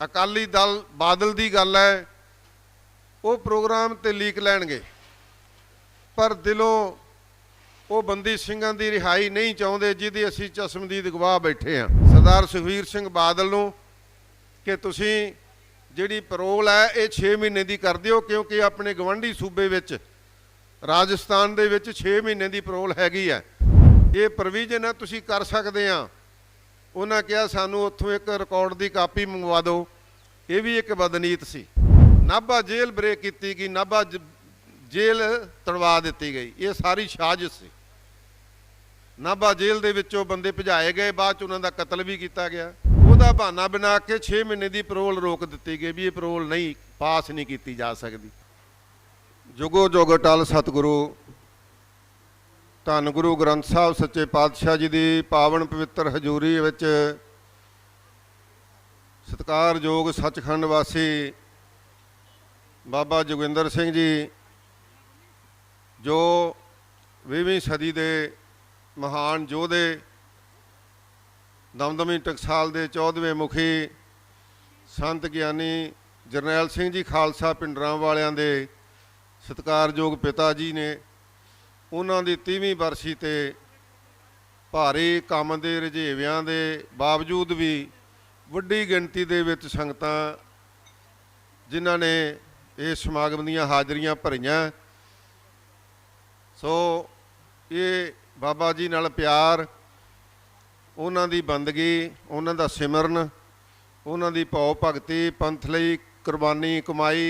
अकाली दल बादल की गल है, वो प्रोग्राम ते लीक लैणगे, पर दिलों वो बंदी ਸਿੰਘਾਂ की रिहाई नहीं चाहते जिहदी असीं चश्मदीद गवाह बैठे हैं। सरदार सुखबीर सिंह बादल नूं कि तुसीं जिहड़ी परोल है ये 6 महीने की कर दिओ, क्योंकि अपने गवांढी सूबे विच राजस्थान दे विच 6 महीने की परोल हैगी है। ये प्रोविजन है, तुसीं कर सकदे आ। उन्हां कहा सानूं उत्थों एक रिकॉर्ड की कापी मंगवा दो। ये भी एक बदनीत सी। नाभा जेल ब्रेक की गई, नाभा जेल तड़वा दी गई, ये सारी साजिश सी। नाभा जेल दे विचों बंदे भजाए गए, बाद च उन्हां दा कतल भी किया गया। ਉਹਦਾ बहाना बना के 6 महीने की परोल रोक दी गई भी ये परोल नहीं पास नहीं की जा सकती। जुगो जुग अटल सतगुरु धन गुरु ग्रंथ साहब सच्चे पातशाह जी की पावन पवित्र हजूरी विच सत्कारयोग सचखंड वासी बाबा जोगिंदर सिंह जी जो 20वीं सदी के महान योधे दमदमी टकसाल के 14वें मुखी संत ज्ञानी जरनैल सिंह जी खालसा पिंडरां वालियां दे सत्कारयोग पिता जी ने उन्हां दी 30वीं बरसी ते भारी काम के रजेवियां दे बावजूद भी वड्डी गिणती दे विच संगतां जिन्हां ने इस समागम दीयां हाज़रियां भरियां। सो ये बाबा जी नाल प्यार, उन्हां दी बंदगी, उन्हां दा सिमरन, उन्हां दी भाव भगती, पंथ लई कुर्बानी कमाई,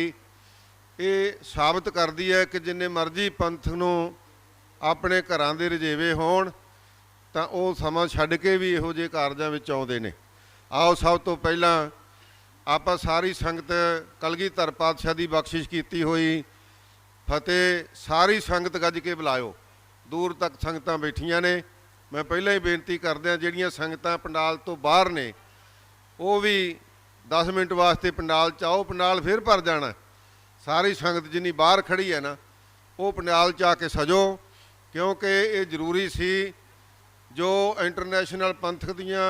ये साबित करदी है कि जिन्ने मर्जी पंथ नूं अपने घरां दे रजेवे होण तां ओह समां छड्ड के भी इहो जिहे कारजां विच आउंदे ने। आओ सब तो पहलां आपां सारी संगत कलगीधर पातशाह की बख्शिश की हुई फतेह सारी संगत गज के बुलाओ। दूर तक संगतां बैठियां ने। मैं पहले ही बेनती करदिआं जिहड़ियां संगतां पंडाल तो बाहर ने वो भी 10 मिनट वास्ते पंडाल च आओ, पंडाल फिर भर जाना। सारी संगत जिन्नी बाहर खड़ी है ना वो पंडाल च आके सजो, क्योंकि ये जरूरी सी जो इंटरनेशनल पंथक दियां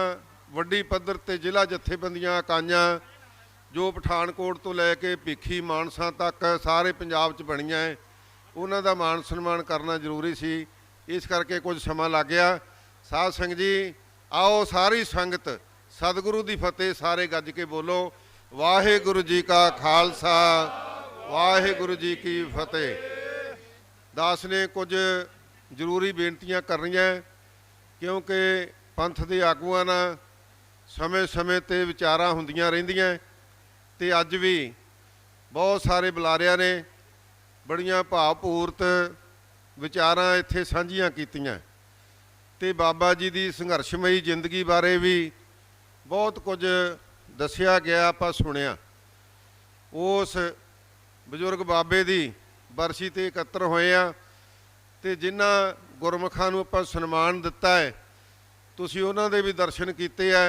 वड्डी पद्धर ते जिला जथेबंदियां इकाइयां जो पठानकोट तो लैके भीखी मानसा तक सारे पंजाब च बणियां है, उन्हां दा मान सन्मान करना जरूरी सी। इस करके कुछ समा लग गया। साध संगत जी आओ सारी संगत सतगुरु की फतेह सारे गज के बोलो। वाहिगुरु जी का खालसा वाहिगुरु जी की फतेह। दास ने कुछ जरूरी बेनतियां करनियां, क्योंकि पंथ के आगूआं नाल समय समय ते विचारां हुंदियां रहिंदियां ते अज भी बहुत सारे बुलारियां ने बड़ियां भावपूरत विचारां इत्थे साझीआं कीतियां ते बाबा जी की संघर्षमई जिंदगी बारे भी बहुत कुछ दसिया गया, आपां सुनिया। उस बजुर्ग बाबे की बरसी ते एकत्र होए आ ते जिन्हां गुरमुखां नूं आपां सन्मान दिता है, तुसीं उन्हां दे भी दर्शन कीते है।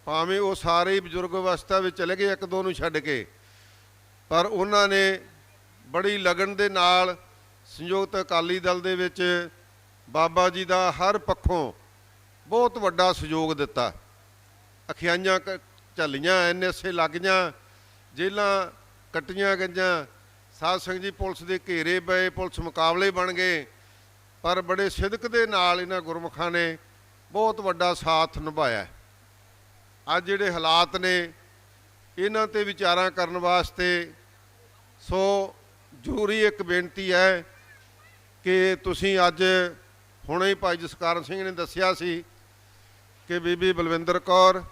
भावें वो सारे ही बजुर्ग अवस्था में चले गए एक दो नूं छड्ड के, पर उन्हां ने बड़ी लगन दे नाल संयुक्त अकाली दल दे विच बाबा जी का हर पक्षों बहुत वड्डा सहयोग दिता। अखियाइयां झल्लियां, NSA लगियां, जेलां कट्टियां गईयां, साध संगत जी पुलिस के घेरे पए, पुलिस मुकाबले बन गए, पर बड़े सिदक दे नाल इन्हां गुरमुखां ने बहुत वड्डा साथ निभाया। अज जिहड़े हालात ने इन्हां ते विचारां करन वास्ते सो जरूरी एक बेनती है कि तुसीं अज हुणे ही भाई जसकारण सिंह ने दस्सिया सी कि बीबी बलविंदर कौर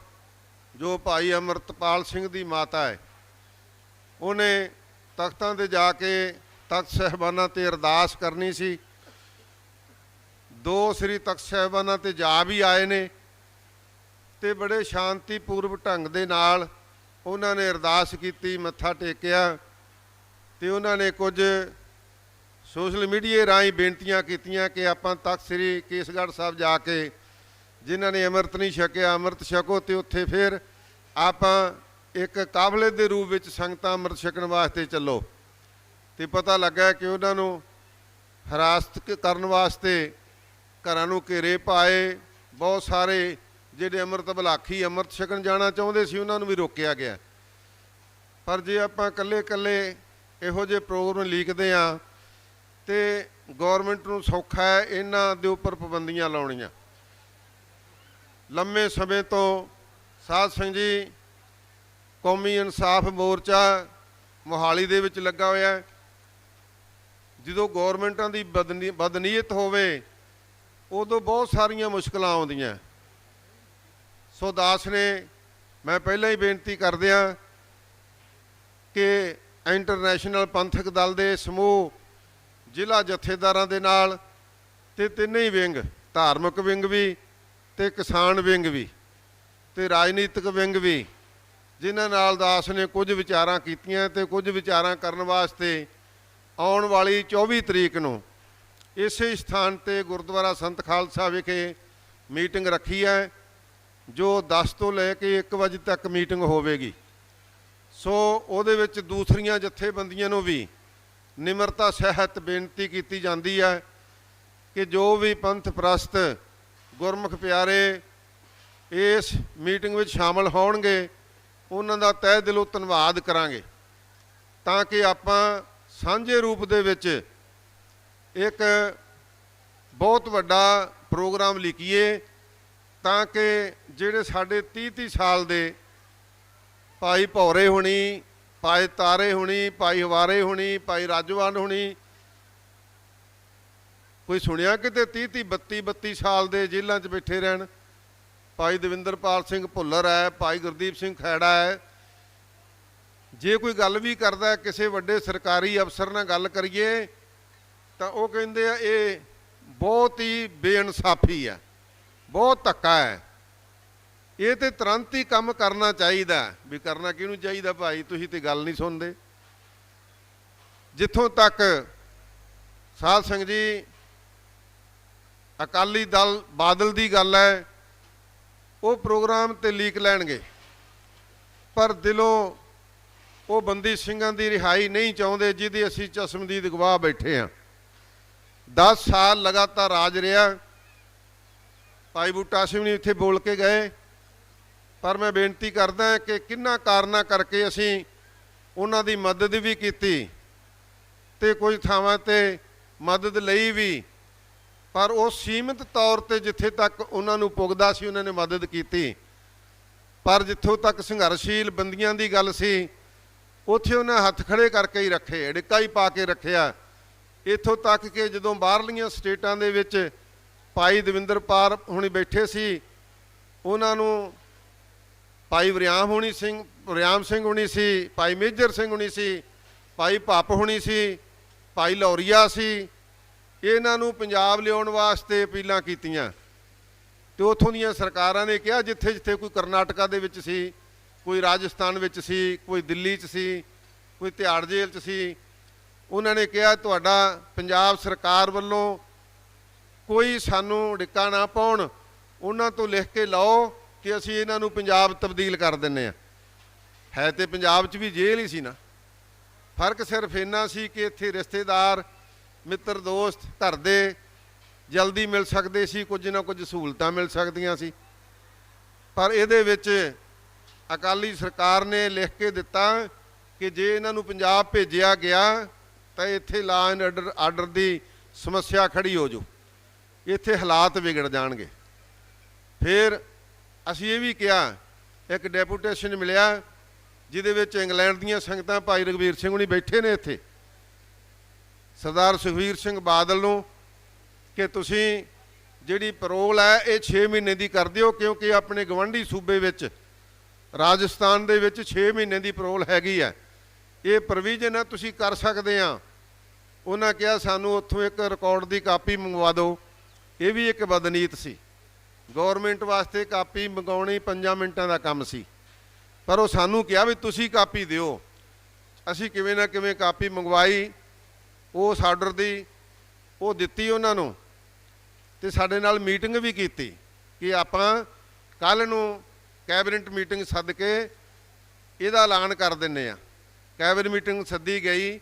जो भाई अमृतपाल सिंह की माता है, उन्हें तख्तां ते जाके तख्त साहिबाना ते अरदास करनी सी। 2 श्री तख्त साहिबाना ते जा भी आए ने ते बड़े शांतिपूर्व ढंग दे नाल उन्होंने अरदास की, मत्था टेकिया ते उन्होंने कुछ सोशल मीडिया राही बेनतियां कीतियां कि आपां तख्त श्री केसगढ़ साहब जाके जिन्हां ने अमृत नहीं छकिया अमृत छको, तो उत्थे फिर आपां एक काबले के रूप में संगतां अमृत छकण वास्ते चलो। तो पता लगा कि उन्होंने हिरासत करन वास्ते घरां नूं घेरे पाए। बहुत सारे जिहड़े अमृत भलाखी अमृत छकण जाना चाहुंदे सी उन्हां नूं भी रोकिया गया। पर जे आपां कल्ले कल्ले इहो ਜਿਹੇ ਪ੍ਰੋਗਰਾਮ ਲੀਕਦੇ ਆ ਤੇ गौरमेंट ਨੂੰ ਸੌਖਾ ਹੈ ਇਹਨਾਂ ਦੇ ਉੱਪਰ ਪਾਬੰਦੀਆਂ ਲਾਉਣੀਆਂ। ਲੰਮੇ ਸਮੇਂ ਤੋਂ ਸਾਧ ਸਿੰਘ ਜੀ ਕੌਮੀ ਇਨਸਾਫ ਮੋਰਚਾ ਮੋਹਾਲੀ ਦੇ ਵਿੱਚ ਲੱਗਾ ਹੋਇਆ ਹੈ। ਜਦੋਂ ਗੌਰਮੈਂਟਾਂ ਦੀ ਬਦਨੀਅਤ ਹੋਵੇ ਉਦੋਂ ਬਹੁਤ ਸਾਰੀਆਂ ਮੁਸ਼ਕਲਾਂ ਆਉਂਦੀਆਂ। ਸੋ ਦਾਸ ਨੇ ਮੈਂ ਪਹਿਲਾਂ ਹੀ ਬੇਨਤੀ ਕਰਦਿਆਂ ਕਿ ਇੰਟਰਨੈਸ਼ਨਲ ਪੰਥਕ ਦਲ ਦੇ ਸਮੂਹ ਜ਼ਿਲ੍ਹਾ ਜਥੇਦਾਰਾਂ ਦੇ ਨਾਲ ਤੇ ਤਿੰਨੇ ਹੀ ਵਿੰਗ, ਧਾਰਮਿਕ ਵਿੰਗ ਵੀ ਤੇ ਕਿਸਾਨ ਵਿੰਗ ਵੀ ਤੇ ਰਾਜਨੀਤਿਕ ਵਿੰਗ ਵੀ, ਜਿਨ੍ਹਾਂ ਨਾਲ ਦਾਸ ਨੇ ਕੁਝ ਵਿਚਾਰਾਂ ਕੀਤੀਆਂ ਤੇ ਕੁਝ ਵਿਚਾਰਾਂ ਕਰਨ ਵਾਸਤੇ ਆਉਣ ਵਾਲੀ 24 ਤਰੀਕ ਨੂੰ ਇਸੇ ਸਥਾਨ ਤੇ ਗੁਰਦੁਆਰਾ ਸੰਤ ਖਾਲਸਾ ਵਿਖੇ ਮੀਟਿੰਗ ਰੱਖੀ ਹੈ, ਜੋ 10 ਤੋਂ ਲੈ ਕੇ 1 ਵਜੇ ਤੱਕ ਮੀਟਿੰਗ ਹੋਵੇਗੀ। ਸੋ ਉਹਦੇ ਵਿੱਚ ਦੂਸਰੀਆਂ ਜਥੇਬੰਦੀਆਂ ਨੂੰ ਵੀ ਨਿਮਰਤਾ ਸਹਿਤ ਬੇਨਤੀ ਕੀਤੀ ਜਾਂਦੀ ਹੈ ਕਿ ਜੋ ਵੀ ਪੰਥ ਪ੍ਰਸਤ ਗੁਰਮੁਖ ਪਿਆਰੇ ਇਸ ਮੀਟਿੰਗ ਵਿੱਚ ਸ਼ਾਮਲ ਹੋਣਗੇ ਉਹਨਾਂ ਦਾ ਤਹਿ ਦਿਲੋਂ ਧੰਨਵਾਦ ਕਰਾਂਗੇ, ਤਾਂ ਕਿ ਆਪਾਂ ਸਾਂਝੇ ਰੂਪ ਦੇ ਵਿੱਚ ਇੱਕ ਬਹੁਤ ਵੱਡਾ ਪ੍ਰੋਗਰਾਮ ਲਿਖੀਏ, ਤਾਂ ਕਿ ਜਿਹੜੇ ਸਾਡੇ 30-30 ਸਾਲ ਦੇ ਭਾਈ ਭੌਰੇ ਹੋਣੀ, ਭਾਈ ਤਾਰੇ ਹੋਣੀ, ਭਾਈ ਹਵਾਰੇ ਹੋਣੀ, ਭਾਈ ਰਾਜਵਾਨ ਹੋਣੀ, ਕੋਈ ਸੁਣਿਆ ਕਿਤੇ 30-30 32 ਸਾਲ ਦੇ ਜੇਲ੍ਹਾਂ 'ਚ ਬੈਠੇ ਰਹਿਣ। ਭਾਈ ਦਵਿੰਦਰਪਾਲ ਸਿੰਘ ਭੁੱਲਰ ਹੈ, ਭਾਈ ਗੁਰਦੀਪ ਸਿੰਘ ਖੈੜਾ ਹੈ। ਜੇ ਕੋਈ ਗੱਲ ਵੀ ਕਰਦਾ ਕਿਸੇ ਵੱਡੇ ਸਰਕਾਰੀ ਅਫਸਰ ਨਾਲ ਗੱਲ ਕਰੀਏ ਤਾਂ ਉਹ ਕਹਿੰਦੇ ਆ ਇਹ ਬਹੁਤ ਹੀ ਬੇਇਨਸਾਫੀ ਹੈ, ਬਹੁਤ ਧੱਕਾ ਹੈ, ਇਹ ਤੇ ਤੁਰੰਤ ਹੀ ਕੰਮ ਕਰਨਾ ਚਾਹੀਦਾ। ਵੀ ਕਰਨਾ ਕਿਹਨੂੰ ਚਾਹੀਦਾ ਭਾਈ, ਤੁਸੀਂ ਤੇ ਗੱਲ ਨਹੀਂ ਸੁਣਦੇ। ਜਿੱਥੋਂ ਤੱਕ ਸਾਧ ਸਿੰਘ ਜੀ ਅਕਾਲੀ ਦਲ ਬਾਦਲ ਦੀ ਗੱਲ ਹੈ, ਉਹ ਪ੍ਰੋਗਰਾਮ ਤੇ ਲੀਕ ਲੈਣਗੇ, ਪਰ ਦਿਲੋਂ ਉਹ ਬੰਦੀ ਸਿੰਘਾਂ ਦੀ ਰਿਹਾਈ ਨਹੀਂ ਚਾਹੁੰਦੇ ਜਿਹਦੀ ਅਸੀਂ ਚਸ਼ਮਦੀਦ ਗਵਾਹ ਬੈਠੇ ਹਾਂ। 10 ਸਾਲ ਲਗਾਤਾਰ ਰਾਜ ਰਿਹਾ। ਭਾਈ ਬੂਟਾ ਸਿੰਘ ਨੇ ਇੱਥੇ ਬੋਲ ਕੇ ਗਏ, ਪਰ ਮੈਂ ਬੇਨਤੀ ਕਰਦਾ ਕਿ ਕਿੰਨਾ ਕਾਰਨਾਂ ਕਰਕੇ ਅਸੀਂ ਉਹਨਾਂ ਦੀ ਮਦਦ ਵੀ ਕੀਤੀ ਤੇ ਕੁਝ ਥਾਵਾਂ ਤੇ ਮਦਦ ਲਈ ਵੀ, ਪਰ ਉਹ ਸੀਮਿਤ ਤੌਰ ਤੇ ਜਿੱਥੇ ਤੱਕ ਉਹਨਾਂ ਨੂੰ ਪੁੱਗਦਾ ਸੀ ਉਹਨਾਂ ਨੇ ਮਦਦ ਕੀਤੀ। ਪਰ ਜਿੱਥੋਂ ਤੱਕ ਸੰਘਰਸ਼ੀਲ ਬੰਦੀਆਂ ਦੀ ਗੱਲ ਸੀ ਉੱਥੇ ਉਹਨਾਂ ਹੱਥ ਖੜੇ ਕਰਕੇ ਹੀ ਰੱਖੇ, ਅੜਿੱਕਾ ਹੀ ਪਾ ਕੇ ਰੱਖਿਆ। ਇੱਥੋਂ ਤੱਕ ਕਿ ਜਦੋਂ ਬਾਹਰਲੀਆਂ ਸਟੇਟਾਂ ਦੇ ਵਿੱਚ ਭਾਈ ਦਵਿੰਦਰਪਾਲ ਹੁਣੀ ਬੈਠੇ ਸੀ, ਉਹਨਾਂ ਨੂੰ ਭਾਈ ਵਰਿਆਮ ਸਿੰਘ ਹੁਣੀ ਸੀ, ਭਾਈ ਮੇਜਰ ਸਿੰਘ ਹੁਣੀ ਸੀ, ਭਾਈ ਭੱਪ ਹੁਣੀ ਸੀ, ਭਾਈ ਲੌਰੀਆ ਸੀ, ਇਹਨਾਂ ਨੂੰ ਪੰਜਾਬ ਲਿਆਉਣ ਵਾਸਤੇ ਅਪੀਲਾਂ ਕੀਤੀਆਂ। ਤੇ ਉੱਥੋਂ ਦੀਆਂ ਸਰਕਾਰਾਂ ਨੇ ਕਿਹਾ, ਜਿੱਥੇ ਜਿੱਥੇ ਕੋਈ ਕਰਨਾਟਕਾ ਦੇ ਵਿੱਚ ਸੀ, ਕੋਈ ਰਾਜਸਥਾਨ ਵਿੱਚ ਸੀ, ਕੋਈ ਦਿੱਲੀ 'ਚ ਸੀ, ਕੋਈ ਤਿਹਾੜ ਜੇਲ੍ਹ 'ਚ ਸੀ, ਉਹਨਾਂ ਨੇ ਕਿਹਾ ਤੁਹਾਡਾ ਪੰਜਾਬ ਸਰਕਾਰ ਵੱਲੋਂ ਕੋਈ ਸਾਨੂੰ ਡਿੱਕਾ ਨਾ ਪਾਉਣ, ਉਹਨਾਂ ਤੋਂ ਲਿਖ ਕੇ ਲਾਓ ਕਿ ਅਸੀਂ ਇਹਨਾਂ ਨੂੰ ਪੰਜਾਬ ਤਬਦੀਲ ਕਰ ਦਿੰਦੇ ਹਾਂ। ਹੈ ਤੇ ਪੰਜਾਬ 'ਚ ਵੀ ਜੇਲ੍ਹ ਹੀ ਸੀ ਨਾ, ਫਰਕ ਸਿਰਫ ਇੰਨਾ ਸੀ ਕਿ ਇੱਥੇ ਰਿਸ਼ਤੇਦਾਰ ਮਿੱਤਰ ਦੋਸਤ ਘਰ ਦੇ ਜਲਦੀ ਮਿਲ ਸਕਦੇ ਸੀ, ਕੁਝ ਨਾ ਕੁਝ ਸਹੂਲਤਾਂ ਮਿਲ ਸਕਦੀਆਂ ਸੀ। ਪਰ ਇਹਦੇ ਵਿੱਚ ਅਕਾਲੀ ਸਰਕਾਰ ਨੇ ਲਿਖ ਕੇ ਦਿੱਤਾ ਕਿ ਜੇ ਇਹਨਾਂ ਨੂੰ ਪੰਜਾਬ ਭੇਜਿਆ ਗਿਆ ਤਾਂ ਇੱਥੇ ਲਾ ਐਂਡ ਆਰਡਰ ਦੀ ਸਮੱਸਿਆ ਖੜੀ ਹੋ ਜਾਊ, ਇੱਥੇ ਹਾਲਾਤ ਵਿਗੜ ਜਾਣਗੇ। ਫਿਰ ਅਸੀਂ ਇਹ ਵੀ ਕਿਹਾ, ਇੱਕ ਡੈਪੂਟੇਸ਼ਨ ਮਿਲਿਆ ਜਿਹਦੇ ਵਿੱਚ ਇੰਗਲੈਂਡ ਦੀਆਂ ਸੰਗਤਾਂ ਭਾਈ ਰਘਵੀਰ ਸਿੰਘ ਹੁਣੀ ਬੈਠੇ ਨੇ ਇੱਥੇ, ਸਰਦਾਰ ਸੁਖਬੀਰ ਸਿੰਘ ਬਾਦਲ ਨੂੰ ਕਿ ਤੁਸੀਂ ਜਿਹੜੀ ਪੈਰੋਲ ਹੈ ਇਹ 6 ਮਹੀਨੇ ਦੀ ਕਰ ਦਿਓ, ਕਿਉਂਕਿ ਆਪਣੇ ਗਵਾਂਢੀ ਸੂਬੇ ਵਿੱਚ ਰਾਜਸਥਾਨ ਦੇ ਵਿੱਚ 6 ਮਹੀਨੇ ਦੀ ਪੈਰੋਲ ਹੈਗੀ ਹੈ, ਇਹ ਪ੍ਰੋਵੀਜ਼ਨ ਹੈ ਤੁਸੀਂ ਕਰ ਸਕਦੇ ਆ। ਉਹਨਾਂ ਕਿਹਾ ਸਾਨੂੰ ਉੱਥੋਂ ਇੱਕ ਰਿਕਾਰਡ ਦੀ ਕਾਪੀ ਮੰਗਵਾ ਦਿਓ। ਇਹ ਵੀ ਇੱਕ ਬਦਨੀਤ ਸੀ, ਗੌਰਮੈਂਟ ਵਾਸਤੇ ਕਾਪੀ ਮੰਗਾਉਣੀ 5 ਮਿੰਟਾਂ ਦਾ ਕੰਮ ਸੀ, ਪਰ ਉਹ ਸਾਨੂੰ ਕਿਹਾ ਵੀ ਤੁਸੀਂ ਕਾਪੀ ਦਿਓ। ਅਸੀਂ ਕਿਵੇਂ ਨਾ ਕਿਵੇਂ ਕਾਪੀ ਮੰਗਵਾਈ, ਉਸ ਆਰਡਰ ਦੀ ਉਹ ਦਿੱਤੀ ਉਹਨਾਂ ਨੂੰ, ਤੇ ਸਾਡੇ ਨਾਲ ਮੀਟਿੰਗ ਵੀ ਕੀਤੀ ਕਿ ਆਪਾਂ ਕੱਲ੍ਹ ਨੂੰ ਕੈਬਨਿਟ ਮੀਟਿੰਗ ਸੱਦ ਕੇ ਇਹਦਾ ਐਲਾਨ ਕਰ ਦਿੰਦੇ ਹਾਂ। ਕੈਬਨਿਟ ਮੀਟਿੰਗ ਸੱਦੀ ਗਈ,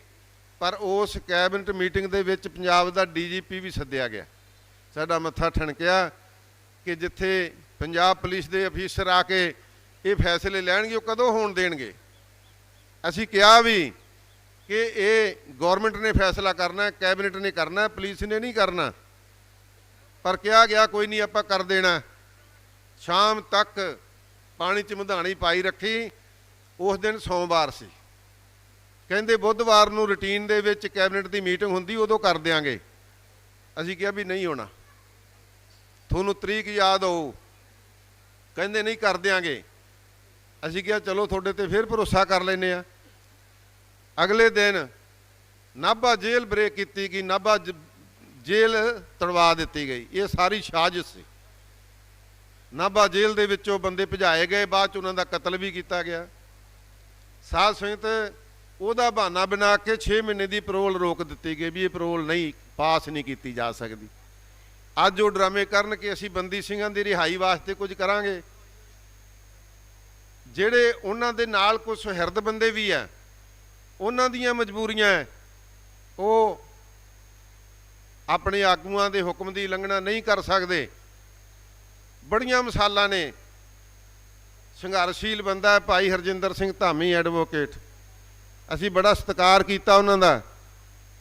ਪਰ ਉਸ ਕੈਬਨਿਟ ਮੀਟਿੰਗ ਦੇ ਵਿੱਚ ਪੰਜਾਬ ਦਾ DGP ਵੀ ਸੱਦਿਆ ਗਿਆ। ਸਾਡਾ ਮੱਥਾ ਠਣਕਿਆ ਕਿ ਜਿੱਥੇ ਪੰਜਾਬ ਪੁਲਿਸ ਦੇ ਅਫੀਸਰ ਆ ਕੇ ਇਹ ਫੈਸਲੇ ਲੈਣਗੇ ਉਹ ਕਦੋਂ ਹੋਣ ਦੇਣਗੇ। ਅਸੀਂ ਕਿਹਾ ਵੀ ਕਿ ਇਹ ਗਵਰਨਮੈਂਟ ਨੇ ਫੈਸਲਾ ਕਰਨਾ, ਕੈਬਨਿਟ ਨੇ ਕਰਨਾ, ਪੁਲਿਸ ਨੇ ਨਹੀਂ ਕਰਨਾ। ਪਰ ਕਿਹਾ ਗਿਆ ਕੋਈ ਨਹੀਂ, ਆਪਾਂ ਕਰ ਦੇਣਾ। ਸ਼ਾਮ ਤੱਕ ਪਾਣੀ 'ਚ ਮਧਾਣੀ ਪਾਈ ਰੱਖੀ। ਉਸ ਦਿਨ ਸੋਮਵਾਰ ਸੀ, ਕਹਿੰਦੇ ਬੁੱਧਵਾਰ ਨੂੰ ਰੂਟੀਨ ਦੇ ਵਿੱਚ ਕੈਬਨਿਟ ਦੀ ਮੀਟਿੰਗ ਹੁੰਦੀ, ਉਦੋਂ ਕਰ ਦਿਆਂਗੇ। ਅਸੀਂ ਕਿਹਾ ਵੀ ਨਹੀਂ ਹੋਣਾ, ਤੁਹਾਨੂੰ ਤਰੀਕ ਯਾਦ ਹੋਊ। ਕਹਿੰਦੇ ਨਹੀਂ ਕਰ ਦਿਆਂਗੇ। ਅਸੀਂ ਕਿਹਾ ਚਲੋ ਤੁਹਾਡੇ ਤੇ ਫਿਰ ਭਰੋਸਾ ਕਰ ਲੈਂਦੇ ਆ। ਅਗਲੇ ਦਿਨ ਨਾਭਾ ਜੇਲ੍ਹ ਬ੍ਰੇਕ ਕੀਤੀ ਗਈ, ਨਾਭਾ ਜੇਲ੍ਹ ਤੜਵਾ ਦਿੱਤੀ ਗਈ। ਇਹ ਸਾਰੀ ਸਾਜ਼ਿਸ਼ ਸੀ। ਨਾਭਾ ਜੇਲ੍ਹ ਦੇ ਵਿੱਚੋਂ ਬੰਦੇ ਭਜਾਏ ਗਏ, ਬਾਅਦ 'ਚ ਉਹਨਾਂ ਦਾ ਕਤਲ ਵੀ ਕੀਤਾ ਗਿਆ। ਸਾਧ ਸੰਗਤ ਉਹਦਾ ਬਹਾਨਾ ਬਣਾ ਕੇ 6 ਮਹੀਨੇ ਦੀ ਪੈਰੋਲ ਰੋਕ ਦਿੱਤੀ ਗਈ ਵੀ ਇਹ ਪੈਰੋਲ ਨਹੀਂ ਪਾਸ ਨਹੀਂ ਕੀਤੀ ਜਾ ਸਕਦੀ। ਅੱਜ ਉਹ ਡਰਾਮੇ ਕਰਨ ਕਿ ਅਸੀਂ ਬੰਦੀ ਸਿੰਘਾਂ ਦੀ ਰਿਹਾਈ ਵਾਸਤੇ ਕੁਝ ਕਰਾਂਗੇ। ਜਿਹੜੇ ਉਹਨਾਂ ਦੇ ਨਾਲ ਕੁਝ ਸੁਹਿਰਦ ਬੰਦੇ ਵੀ ਆ, ਉਹਨਾਂ ਦੀਆਂ ਮਜਬੂਰੀਆਂ, ਉਹ ਆਪਣੇ ਆਗੂਆਂ ਦੇ ਹੁਕਮ ਦੀ ਉਲੰਘਣਾ ਨਹੀਂ ਕਰ ਸਕਦੇ। ਬੜੀਆਂ ਮਿਸਾਲਾਂ ਨੇ। ਸੰਘਰਸ਼ੀਲ ਬੰਦਾ ਹੈ ਭਾਈ ਹਰਜਿੰਦਰ ਸਿੰਘ ਧਾਮੀ ਐਡਵੋਕੇਟ, ਅਸੀਂ ਬੜਾ ਸਤਿਕਾਰ ਕੀਤਾ ਉਹਨਾਂ ਦਾ।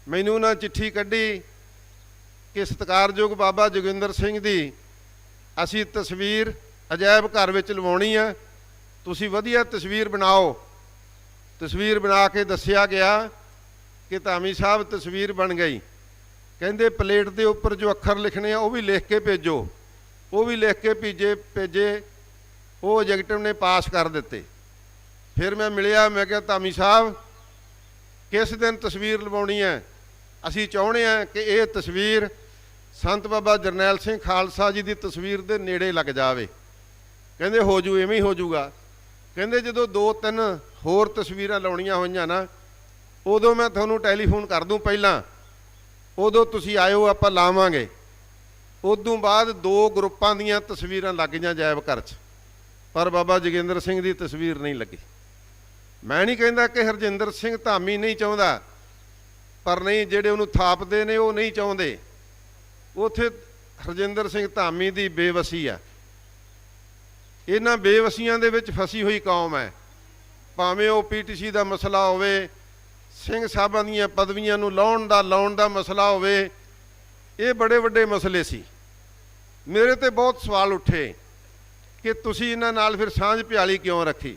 ਮੈਨੂੰ ਉਹਨਾਂ ਚਿੱਠੀ ਕੱਢੀ ਕਿ ਸਤਿਕਾਰਯੋਗ ਬਾਬਾ ਜੋਗਿੰਦਰ ਸਿੰਘ ਦੀ ਅਸੀਂ ਤਸਵੀਰ ਅਜਾਇਬ ਘਰ ਵਿੱਚ ਲਵਾਉਣੀ ਆ, ਤੁਸੀਂ ਵਧੀਆ ਤਸਵੀਰ ਬਣਾਓ। ਤਸਵੀਰ ਬਣਾ ਕੇ ਦੱਸਿਆ ਗਿਆ ਕਿ ਧਾਮੀ ਸਾਹਿਬ ਤਸਵੀਰ ਬਣ ਗਈ। ਕਹਿੰਦੇ ਪਲੇਟ ਦੇ ਉੱਪਰ ਜੋ ਅੱਖਰ ਲਿਖਣੇ ਆ ਉਹ ਵੀ ਲਿਖ ਕੇ ਭੇਜੋ। ਉਹ ਵੀ ਲਿਖ ਕੇ ਭੇਜੇ। ਉਹ ਐਗਜ਼ੈਕਟਿਵ ਨੇ ਪਾਸ ਕਰ ਦਿੱਤੇ। ਫਿਰ ਮੈਂ ਮਿਲਿਆ, ਮੈਂ ਕਿਹਾ ਧਾਮੀ ਸਾਹਿਬ ਕਿਸ ਦਿਨ ਤਸਵੀਰ ਲਵਾਉਣੀ ਹੈ? ਅਸੀਂ ਚਾਹੁੰਦੇ ਹਾਂ ਕਿ ਇਹ ਤਸਵੀਰ ਸੰਤ ਬਾਬਾ ਜਰਨੈਲ ਸਿੰਘ ਖਾਲਸਾ ਜੀ ਦੀ ਤਸਵੀਰ ਦੇ ਨੇੜੇ ਲੱਗ ਜਾਵੇ। ਕਹਿੰਦੇ ਹੋ ਜੂ, ਇਵੇਂ ਹੀ ਹੋ ਜੂਗਾ। ਕਹਿੰਦੇ ਜਦੋਂ 2-3 ਹੋਰ ਤਸਵੀਰਾਂ ਲਾਉਣੀਆਂ ਹੋਈਆਂ ਨਾ, ਉਦੋਂ ਮੈਂ ਤੁਹਾਨੂੰ ਟੈਲੀਫੋਨ ਕਰ ਦੂੰ ਪਹਿਲਾਂ, ਉਦੋਂ ਤੁਸੀਂ ਆਇਓ, ਆਪਾਂ ਲਾਵਾਂਗੇ। ਉਦੋਂ ਬਾਅਦ 2 ਗਰੁੱਪਾਂ ਦੀਆਂ ਤਸਵੀਰਾਂ ਲੱਗ ਗਈਆਂ ਅਜਾਇਬ ਘਰ 'ਚ, ਪਰ ਬਾਬਾ ਜੋਗਿੰਦਰ ਸਿੰਘ ਦੀ ਤਸਵੀਰ ਨਹੀਂ ਲੱਗੀ। ਮੈਂ ਨਹੀਂ ਕਹਿੰਦਾ ਕਿ ਹਰਜਿੰਦਰ ਸਿੰਘ ਧਾਮੀ ਨਹੀਂ ਚਾਹੁੰਦਾ, ਪਰ ਨਹੀਂ, ਜਿਹੜੇ ਉਹਨੂੰ ਥਾਪਦੇ ਨੇ ਉਹ ਨਹੀਂ ਚਾਹੁੰਦੇ। ਉੱਥੇ ਹਰਜਿੰਦਰ ਸਿੰਘ ਧਾਮੀ ਦੀ ਬੇਵਸੀ ਆ। ਇਹਨਾਂ ਬੇਵਸੀਆਂ ਦੇ ਵਿੱਚ ਫਸੀ ਹੋਈ ਕੌਮ ਹੈ। ਭਾਵੇਂ ਉਹ PTC ਦਾ ਮਸਲਾ ਹੋਵੇ, ਸਿੰਘ ਸਾਹਿਬਾਂ ਦੀਆਂ ਪਦਵੀਆਂ ਨੂੰ ਲਾਉਣ ਦਾ ਮਸਲਾ ਹੋਵੇ, ਇਹ ਬੜੇ ਵੱਡੇ ਮਸਲੇ ਸੀ। ਮੇਰੇ ਤੇ ਬਹੁਤ ਸਵਾਲ ਉੱਠੇ ਕਿ ਤੁਸੀਂ ਇਹਨਾਂ ਨਾਲ ਫਿਰ ਸਾਂਝ ਪਿਆਲੀ ਕਿਉਂ ਰੱਖੀ।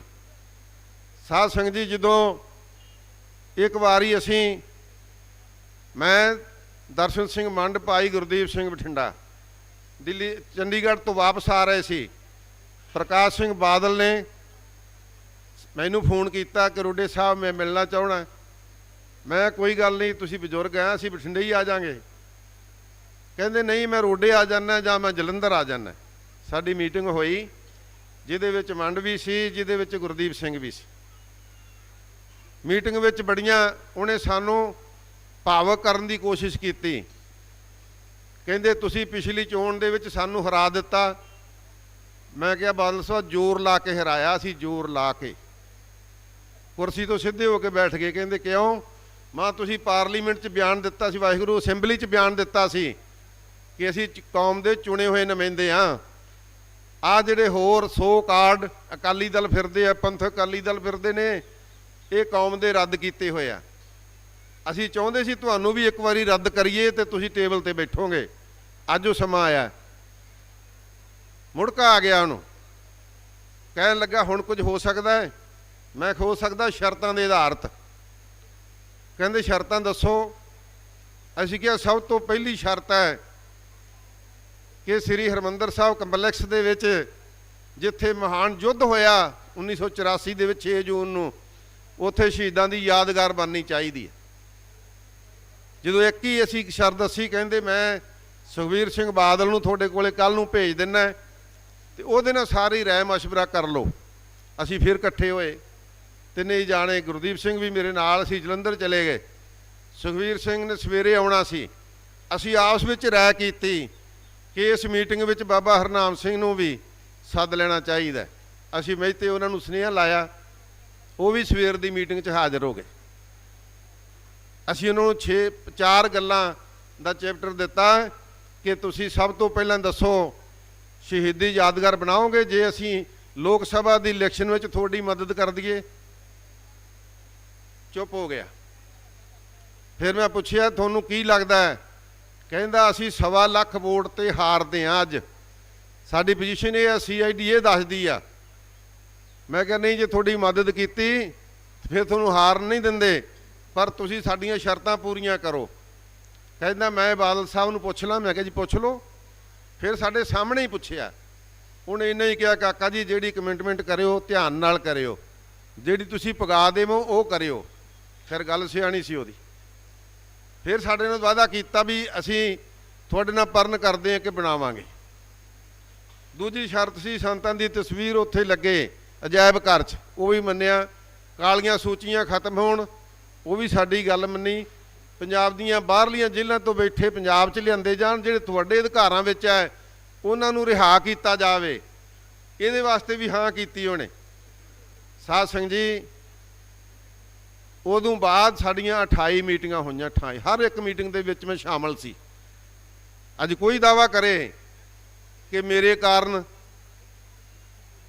ਸਾਧ ਸੰਗਤ ਜੀ, ਜਦੋਂ ਇੱਕ ਵਾਰੀ ਮੈਂ ਦਰਸ਼ਨ ਸਿੰਘ ਮੰਡ, ਭਾਈ ਗੁਰਦੀਪ ਸਿੰਘ ਬਠਿੰਡਾ, ਦਿੱਲੀ ਚੰਡੀਗੜ੍ਹ ਤੋਂ ਵਾਪਸ ਆ ਰਹੇ ਸੀ। ਪ੍ਰਕਾਸ਼ ਸਿੰਘ ਬਾਦਲ ਨੇ ਮੈਨੂੰ ਫੋਨ ਕੀਤਾ ਕਿ ਰੋਡੇ ਸਾਹਿਬ ਮੈਂ ਮਿਲਣਾ ਚਾਹੁੰਦਾ। ਮੈਂ ਕੋਈ ਗੱਲ ਨਹੀਂ, ਤੁਸੀਂ ਬਜ਼ੁਰਗ ਆ, ਅਸੀਂ ਬਠਿੰਡੇ ਹੀ ਆ ਜਾਵਾਂਗੇ। ਕਹਿੰਦੇ ਨਹੀਂ, ਮੈਂ ਰੋਡੇ ਆ ਜਾਂਦਾ ਜਾਂ ਮੈਂ ਜਲੰਧਰ ਆ ਜਾਂਦਾ। ਸਾਡੀ ਮੀਟਿੰਗ ਹੋਈ, ਜਿਹਦੇ ਵਿੱਚ ਮੰਡ ਵੀ ਸੀ, ਜਿਹਦੇ ਵਿੱਚ ਗੁਰਦੀਪ ਸਿੰਘ ਵੀ ਸੀ। ਮੀਟਿੰਗ ਵਿੱਚ ਬੜੀਆਂ ਉਹਨੇ ਸਾਨੂੰ ਭਾਵਕ ਕਰਨ ਦੀ ਕੋਸ਼ਿਸ਼ ਕੀਤੀ। ਕਹਿੰਦੇ ਤੁਸੀਂ ਪਿਛਲੀ ਚੋਣ ਦੇ ਵਿੱਚ ਸਾਨੂੰ ਹਰਾ ਦਿੱਤਾ। ਮੈਂ ਕਿਹਾ ਬਾਦਲ ਸਾਹਿਬ ਜ਼ੋਰ ਲਾ ਕੇ ਹਰਾਇਆ ਸੀ, ਜ਼ੋਰ ਲਾ ਕੇ। ਕੁਰਸੀ ਤੋਂ ਸਿੱਧੇ ਹੋ ਕੇ ਬੈਠ ਗਏ। ਕਹਿੰਦੇ ਕਿਉਂ? ਮਾਂ ਤੁਸੀਂ ਪਾਰਲੀਮੈਂਟ 'ਚ ਬਿਆਨ ਦਿੱਤਾ ਸੀ, ਵਾਹਿਗੁਰੂ ਅਸੈਂਬਲੀ 'ਚ ਬਿਆਨ ਦਿੱਤਾ ਸੀ ਕਿ ਅਸੀਂ ਕੌਮ ਦੇ ਚੁਣੇ ਹੋਏ ਨੁਮਾਇੰਦੇ ਹਾਂ। ਆਹ ਜਿਹੜੇ ਹੋਰ 100 ਕਾਰਡ ਅਕਾਲੀ ਦਲ ਫਿਰਦੇ ਆ, ਪੰਥਕ ਅਕਾਲੀ ਦਲ ਫਿਰਦੇ ਨੇ, ਇਹ ਕੌਮ ਦੇ ਰੱਦ ਕੀਤੇ ਹੋਏ ਆ। ਅਸੀਂ ਚਾਹੁੰਦੇ ਸੀ ਤੁਹਾਨੂੰ ਵੀ ਇੱਕ ਵਾਰੀ ਰੱਦ ਕਰੀਏ ਤੇ ਤੁਸੀਂ ਟੇਬਲ ਤੇ ਬੈਠੋਗੇ। ਅੱਜ ਉਹ ਸਮਾਂ ਆਇਆ। ਮੁੜਕਾ ਆ ਗਿਆ ਉਹਨੂੰ। ਕਹਿਣ ਲੱਗਾ ਹੁਣ ਕੁਝ ਹੋ ਸਕਦਾ ਹੈ? ਮੈਂ ਹੋ ਸਕਦਾ ਸ਼ਰਤਾਂ ਦੇ ਆਧਾਰਿਤ। ਕਹਿੰਦੇ ਸ਼ਰਤਾਂ ਦੱਸੋ। ਅਸੀਂ ਕਿਹਾ ਸਭ ਤੋਂ ਪਹਿਲੀ ਸ਼ਰਤ ਹੈ ਕਿ ਸ੍ਰੀ ਹਰਿਮੰਦਰ ਸਾਹਿਬ ਕੰਪਲੈਕਸ ਦੇ ਵਿੱਚ ਜਿੱਥੇ ਮਹਾਨ ਯੁੱਧ ਹੋਇਆ 1984 ਦੇ ਵਿੱਚ 6 ਜੂਨ ਨੂੰ, ਉੱਥੇ ਸ਼ਹੀਦਾਂ ਦੀ ਯਾਦਗਾਰ ਬਣਨੀ ਚਾਹੀਦੀ ਹੈ। ਜਦੋਂ ਇੱਕ ਹੀ ਅਸੀਂ ਸ਼ਰਤ ਦੱਸੀ, ਕਹਿੰਦੇ ਮੈਂ ਸੁਖਬੀਰ ਸਿੰਘ ਬਾਦਲ ਨੂੰ ਤੁਹਾਡੇ ਕੋਲੇ ਕੱਲ੍ਹ ਨੂੰ ਭੇਜ ਦਿੰਦਾ ਤੇ ਉਹਦੇ ਨਾਲ ਸਾਰੀ ਰਾਏ ਮਸ਼ਵਰਾ ਕਰ ਲਓ। ਅਸੀਂ ਫਿਰ ਇਕੱਠੇ ਹੋਏ, ਤਿੰਨੇ ਜਾਣੇ। ਗੁਰਦੀਪ ਸਿੰਘ ਵੀ ਮੇਰੇ ਨਾਲ ਸੀ, ਜਲੰਧਰ ਚਲੇ ਗਏ। ਸੁਖਬੀਰ ਸਿੰਘ ਨੇ ਸਵੇਰੇ ਆਉਣਾ ਸੀ। ਅਸੀਂ ਆਪਸ ਵਿੱਚ ਰਾਏ ਕੀਤੀ ਕਿ ਇਸ ਮੀਟਿੰਗ ਵਿੱਚ ਬਾਬਾ ਹਰਨਾਮ ਸਿੰਘ ਨੂੰ ਵੀ ਸੱਦ ਲੈਣਾ ਚਾਹੀਦਾ। ਅਸੀਂ ਮੈਂ ਤੇ ਉਹਨਾਂ ਨੂੰ ਸੁਨੇਹਾ ਲਾਇਆ, ਉਹ ਵੀ ਸਵੇਰ ਦੀ ਮੀਟਿੰਗ 'ਚ ਹਾਜ਼ਰ ਹੋ ਗਏ। ਅਸੀਂ ਉਹਨਾਂ ਨੂੰ 4 ਗੱਲਾਂ ਦਾ ਚੈਪਟਰ ਦਿੱਤਾ ਕਿ ਤੁਸੀਂ ਸਭ ਤੋਂ ਪਹਿਲਾਂ ਦੱਸੋ ਸ਼ਹੀਦੀ ਯਾਦਗਾਰ ਬਣਾਓਗੇ ਜੇ ਅਸੀਂ ਲੋਕ ਸਭਾ ਦੀ ਇਲੈਕਸ਼ਨ ਵਿੱਚ ਤੁਹਾਡੀ ਮਦਦ ਕਰ ਦਈਏ? चुप हो गया। फिर मैं पूछया थोनू की लगता है? कहता असी 1.25 लाख वोट ते हारते हाँ अज, साडी पोजीशन ये CID ये दसदी आ। मैं कहा नहीं, जे थोड़ी मदद की फिर थोनू हार नहीं देंदे, पर तुसी साडियां शर्तां पूरियां करो। कहता मैं बादल साहब नू पुछ ला। मैं कहा जी पुछ लो। फिर साडे सामने ही पुछया, उन्हें इन्ना ही कहा काका जी जिहड़ी कमिटमेंट करियो ध्यान नाल करियो, जिहड़ी तुसी पगा देवो वो करियो। फिर गल सियाणी सी उहदी। फिर साडे नाल वादा कीता भी असीं तुहाडे नाल परन करदे हां कि बनावांगे। दूजी शर्त सी संतां दी तस्वीर उत्थे लगे अजायब घर च, वो भी मन्निया। कालियां सूचियां खत्म होण, वो भी साडी गल मन्नी। पंजाब दीयां बाहरलियां जेलां तो बैठे पंजाब च लिआंदे जाण, जिहड़े तुहाडे अधिकारां विच है उन्हां नूं रिहा कीता जावे, इहदे वास्ते भी हाँ कीती उहने। साध संगत जी, उदों बाद साडियां 28 मीटिंगां होईयां। 28 हर एक मीटिंग दे विच मैं शामिल सी। अज कोई दावा करे कि मेरे कारण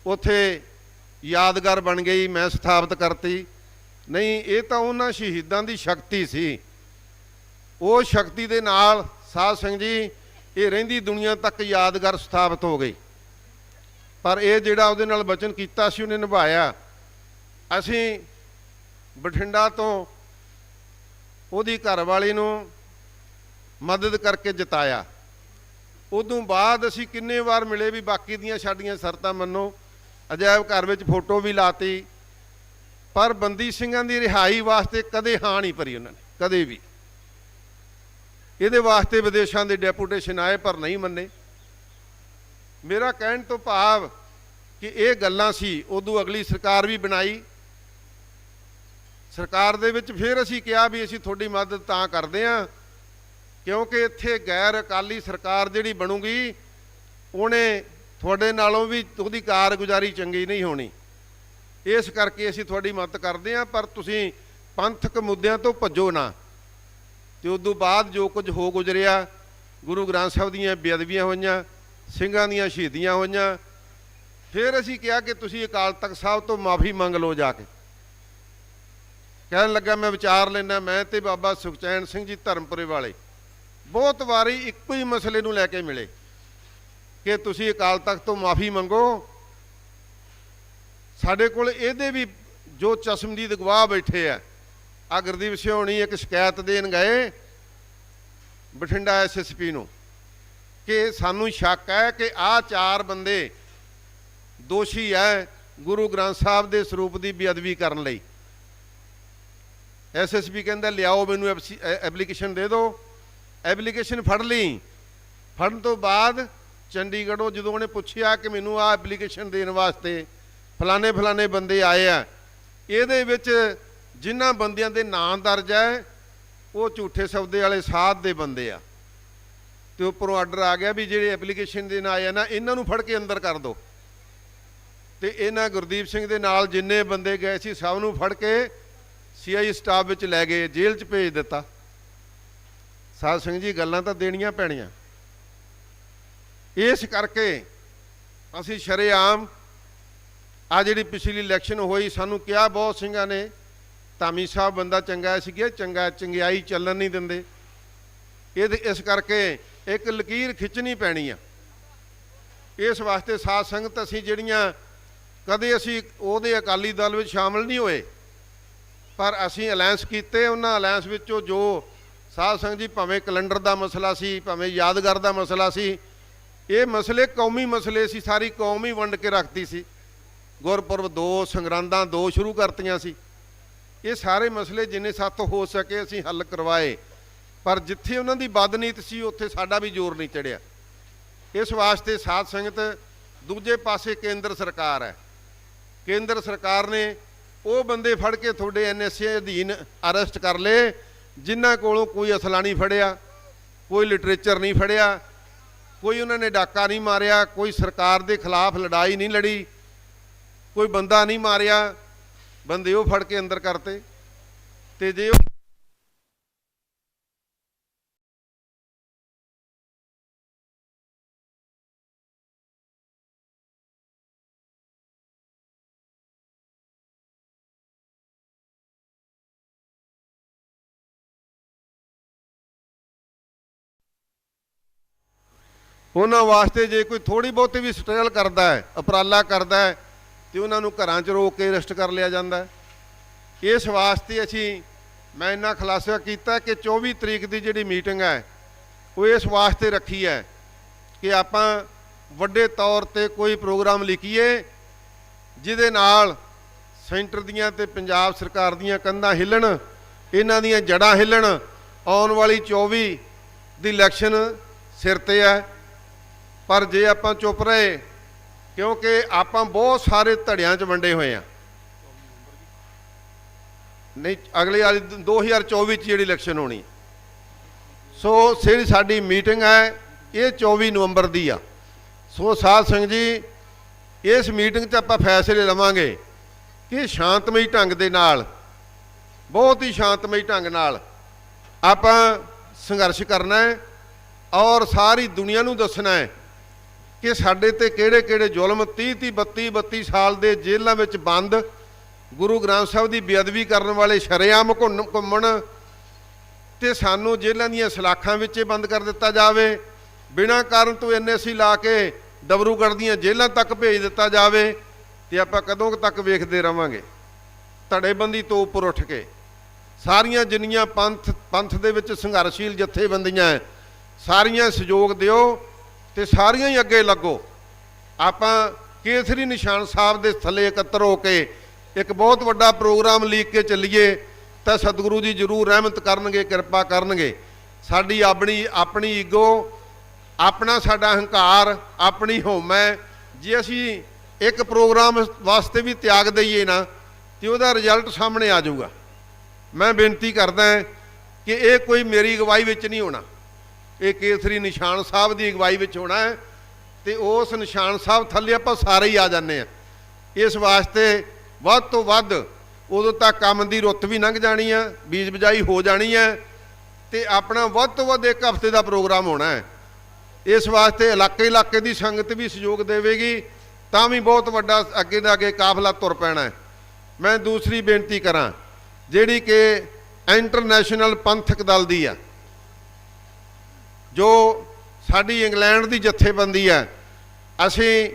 उत्थे यादगार बन गई, मैं स्थापित करती, नहीं, ये तो उन्हां शहीदां दी शक्ति सी। वो शक्ति दे नाल साध संगत जी ये रहिंदी दुनिया तक यादगार स्थापित हो गई। पर यह जिहड़ा उहदे नाल वचन कीता सी उहने निभाया। असीं बठिंडा तो उहदी घरवाली नूं मदद करके जिताया। उदों बाद असीं किन्ने बार मिले भी बाकी दियां साडियां शर्तां मन्नो, अजायब घर विच फोटो भी लाती, पर बंदी ਸਿੰਘਾਂ ਦੀ रिहाई वास्ते कदे हाँ नहीं भरी उन्होंने, कदे भी। ये वास्ते विदेशों के डेपूटेशन आए पर नहीं मन्ने। मेरा कहने तो भाव कि ये गल्लां सी। उदों अगली सरकार भी बनाई। सरकार दे विच फिर असीं कहा भी असीं थोड़ी मदद तां करदे हां क्योंकि इत्थे गैर अकाली सरकार जिहड़ी बनूगी उहने तुहाडे नालों भी उहदी कारगुजारी चंगी नहीं होनी, इस करके असीं तुहाडी मदद करदे हां, पर तुसीं पंथक मुद्दिआं तो भज्जो ना। तो उदों बाद जो कुछ हो गुजरिया, गुरु ग्रंथ साहिब दीयां बेअदबियां होईयां, ਸਿੰਘਾਂ ਦੀਆਂ शहीदियां होईयां, फिर असीं कहा कि तुसीं अकाल तख्त साहब तो माफ़ी मंग लो जाके। कहन लगा मैं विचार लेना। मैं ते बाबा सुखचैन सिंह जी धर्मपुरे वाले बहुत वारी इक्को ही मसले नूं लैके मिले कि तुसीं अकाल तख्त तो माफ़ी मंगो। साडे कोल इहदे भी जो चश्मदीद गवाह बैठे आ। गुरदीप सिंह होणी एक शिकायत देन गए बठिंडा SSP नूं कि सानू शक है कि आ 4 बंदे दोषी है गुरु ग्रंथ साहब के सरूप की बेअदबी करने लई। SSP कहंदा लियाओ मैनू एप्लीकेशन दे दो। एप्लीकेशन फड़ ली। फड़न तो बाद चंडीगढ़ों जो उन्हें पूछा कि मैनू आ एप्लीकेशन देने वास्ते फलाने फलाने बंदे आए आ, ये जिन्हां बंदियां दे नाम दर्ज है वो झूठे सौदे वाले साध दे बंदे आ। तो उपरों आर्डर आ गया भी ਜਿਹੜੇ एप्लीकेशन देन आए ना इन्हां नूं फड़ के अंदर कर दो। तो इन्हां गुरदीप सिंह दे नाल जिन्ने बंदे गए सी सब नूं फड़ के CI स्टाफ विच लै गए, जेल च भेज दिता। साध संगत जी गल्लां तां देणियां पैणियां। इस करके असीं शरेआम आ जिहड़ी पिछली इलैक्शन होई सानूं किहा बहुत ਸਿੰਘਾਂ ने धामी साहब बंदा चंगा सीगा, चंगा चंगियाई चलन नहीं दिंदे। इस करके एक लकीर खिंचनी पैनी आ। इस वास्ते साध संगत असीं जिहड़ियां कदे असीं उहदे अकाली दल विच शामिल नहीं होए, पर असीं अलैंस कीते। उन्हां अलैंस विचों जो साध संगत जी भावें कैलेंडर का मसला सी, भावें यादगार का मसला सी, ये मसले कौमी मसले सी, सारी कौम ही वंड के रखती सी। गुरपुरब 2 संगरांदां 2 शुरू करतियां सी। ये सारे मसले जिन्ने साथों हो सके असीं हल करवाए, पर जिथे उन्हां दी बदनीत सी उत्थे साडा भी जोर नहीं चढ़िया। इस वास्ते साध संगत दूजे पासे केंद्र सरकार है। केंद्र सरकार ने वो बंदे फड़ के थोड़े NSA अधीन अरेस्ट कर ले जिन्हां कोलों कोई असला नहीं फड़िया, कोई लिटरेचर नहीं फड़िया, कोई उन्होंने डाका नहीं मारिया, कोई सरकार के खिलाफ लड़ाई नहीं लड़ी, कोई बंदा नहीं मारिया, बंदे वो फड़ के अंदर करते। ते जे ਉਹਨਾਂ ਵਾਸਤੇ ਜੇ ਕੋਈ ਥੋੜੀ ਬਹੁਤੀ ਵੀ ਸਟਰਗਲ ਕਰਦਾ ਹੈ, ਉਪਰਾਲਾ ਕਰਦਾ ਹੈ, ਤੇ ਉਹਨਾਂ ਨੂੰ ਘਰਾਂ 'ਚ ਰੋਕ ਕੇ ਅਰੈਸਟ ਕਰ ਲਿਆ ਜਾਂਦਾ। ਇਸ ਵਾਸਤੇ ਮੈਂ ਇੰਨਾ ਖੁਲਾਸਾ ਕੀਤਾ ਕਿ 24 ਤਰੀਕ ਦੀ ਜਿਹੜੀ ਮੀਟਿੰਗ ਹੈ ਉਹ ਇਸ ਵਾਸਤੇ ਰੱਖੀ ਹੈ ਕਿ ਆਪਾਂ ਵੱਡੇ ਤੌਰ ਤੇ ਕੋਈ ਪ੍ਰੋਗਰਾਮ ਲਿਖੀਏ ਜਿਹਦੇ ਨਾਲ ਸੈਂਟਰ ਦੀਆਂ ਤੇ ਪੰਜਾਬ ਸਰਕਾਰ ਦੀਆਂ ਕੰਧਾਂ ਹਿੱਲਣ, ਇਹਨਾਂ ਦੀਆਂ ਜੜ੍ਹਾਂ ਹਿੱਲਣ। ਆਉਣ ਵਾਲੀ 24 ਦੀ ਇਲੈਕਸ਼ਨ ਸਿਰ ਤੇ ਹੈ, ਪਰ ਜੇ ਆਪਾਂ ਚੁੱਪ ਰਹੇ, ਕਿਉਂਕਿ ਆਪਾਂ ਬਹੁਤ ਸਾਰੇ ਧੜਿਆਂ 'ਚ ਵੰਡੇ ਹੋਏ ਆ। ਨਹੀਂ, ਅਗਲੇ ਵਾਲੀ 2024 'ਚ ਜਿਹੜੀ ਇਲੈਕਸ਼ਨ ਹੋਣੀ, ਸੋ ਜਿਹੜੀ ਸਾਡੀ ਮੀਟਿੰਗ ਹੈ ਇਹ 24 ਨਵੰਬਰ ਦੀ ਆ। ਸੋ ਸਾਧ ਸਿੰਘ ਜੀ, ਇਸ ਮੀਟਿੰਗ 'ਚ ਆਪਾਂ ਫੈਸਲੇ ਲਵਾਂਗੇ ਕਿ ਸ਼ਾਂਤਮਈ ਢੰਗ ਦੇ ਨਾਲ, ਬਹੁਤ ਹੀ ਸ਼ਾਂਤਮਈ ਢੰਗ ਨਾਲ ਆਪਾਂ ਸੰਘਰਸ਼ ਕਰਨਾ ਹੈ ਔਰ ਸਾਰੀ ਦੁਨੀਆ ਨੂੰ ਦੱਸਣਾ ਹੈ ਕਿ ਸਾਡੇ ਤੇ ਕਿਹੜੇ ਕਿਹੜੇ ਜ਼ੁਲਮ 30 32 ਸਾਲ ਦੇ ਜੇਲ੍ਹਾਂ ਵਿੱਚ ਬੰਦ, ਗੁਰੂ ਗ੍ਰੰਥ ਸਾਹਿਬ ਦੀ ਬੇਅਦਬੀ ਕਰਨ ਵਾਲੇ ਸ਼ਰੇਆਮ ਘੁੰਮਣ, ਤੇ ਸਾਨੂੰ ਜੇਲ੍ਹਾਂ ਦੀਆਂ ਸਲਾਖਾਂ ਵਿੱਚ ਬੰਦ ਕਰ ਦਿੱਤਾ ਜਾਵੇ। ਬਿਨਾਂ ਕਾਰਨ ਤੋਂ NSC ਲਾ ਕੇ ਡਬਰੂਗੜ੍ਹ ਦੀਆਂ ਜੇਲ੍ਹਾਂ ਤੱਕ ਭੇਜ ਦਿੱਤਾ ਜਾਵੇ। ਤੇ ਆਪਾਂ ਕਦੋਂ ਤੱਕ ਵੇਖਦੇ ਰਵਾਂਗੇ? ਧੜੇਬੰਦੀ ਤੋਂ ਉੱਪਰ ਉੱਠ ਕੇ ਸਾਰੀਆਂ ਜਿੰਨੀਆਂ ਪੰਥ ਦੇ ਵਿੱਚ ਸੰਘਰਸ਼ੀਲ ਜਥੇਬੰਦੀਆਂ ਸਾਰੀਆਂ ਸਹਿਯੋਗ ਦਿਓ ਤੇ ਸਾਰੀਆਂ ਹੀ ਅੱਗੇ ਲੱਗੋ। ਆਪਾਂ ਕੇਸਰੀ ਨਿਸ਼ਾਨ ਸਾਹਿਬ ਦੇ ਥੱਲੇ ਇਕੱਤਰ ਹੋ ਕੇ ਇੱਕ ਬਹੁਤ ਵੱਡਾ ਪ੍ਰੋਗਰਾਮ ਲੀਕ ਕੇ ਚੱਲੀਏ ਤਾਂ ਸਤਿਗੁਰੂ ਜੀ ਜ਼ਰੂਰ ਰਹਿਮਤ ਕਰਨਗੇ, ਕਿਰਪਾ ਕਰਨਗੇ। ਸਾਡੀ ਆਪਣੀ ਈਗੋ, ਆਪਣਾ ਸਾਡਾ ਹੰਕਾਰ, ਆਪਣੀ ਹਉਮੈ, ਜੇ ਅਸੀਂ ਇੱਕ ਪ੍ਰੋਗਰਾਮ ਵਾਸਤੇ ਵੀ ਤਿਆਗ ਦਈਏ ਨਾ ਤੇ ਉਹਦਾ ਰਿਜ਼ਲਟ ਸਾਹਮਣੇ ਆ ਜਾਊਗਾ। ਮੈਂ ਬੇਨਤੀ ਕਰਦਾ ਕਿ ਇਹ ਕੋਈ ਮੇਰੀ ਅਗਵਾਈ ਵਿੱਚ ਨਹੀਂ ਹੋਣਾ, ਇਹ ਕੇਸਰੀ ਨਿਸ਼ਾਨ ਸਾਹਿਬ ਦੀ ਅਗਵਾਈ ਵਿੱਚ ਹੋਣਾ ਹੈ। ਤੇ ਉਸ ਨਿਸ਼ਾਨ ਸਾਹਿਬ ਥੱਲੇ ਆਪਾਂ ਸਾਰੇ ਹੀ ਆ ਜਾਂਦੇ ਹਾਂ। ਇਸ ਵਾਸਤੇ ਵੱਧ ਤੋਂ ਵੱਧ ਉਦੋਂ ਤੱਕ ਕੰਮ ਦੀ ਰੁੱਤ ਵੀ ਲੰਘ ਜਾਣੀ ਆ, ਬੀਜ ਬਿਜਾਈ ਹੋ ਜਾਣੀ ਹੈ, ਤੇ ਆਪਣਾ ਵੱਧ ਤੋਂ ਵੱਧ 1 ਹਫ਼ਤੇ ਦਾ ਪ੍ਰੋਗਰਾਮ ਹੋਣਾ ਹੈ। ਇਸ ਵਾਸਤੇ ਇਲਾਕੇ ਦੀ ਸੰਗਤ ਵੀ ਸਹਿਯੋਗ ਦੇਵੇਗੀ ਤਾਂ ਵੀ ਬਹੁਤ ਵੱਡਾ ਅੱਗੇ ਦਾ ਅੱਗੇ ਕਾਫਲਾ ਤੁਰ ਪੈਣਾ ਹੈ। ਮੈਂ ਦੂਸਰੀ ਬੇਨਤੀ ਕਰਾਂ ਜਿਹੜੀ ਕਿ ਇੰਟਰਨੈਸ਼ਨਲ ਪੰਥਕ ਦਲ ਦੀ ਆ, ਜੋ ਸਾਡੀ ਇੰਗਲੈਂਡ ਦੀ ਜਥੇਬੰਦੀ ਹੈ, ਅਸੀਂ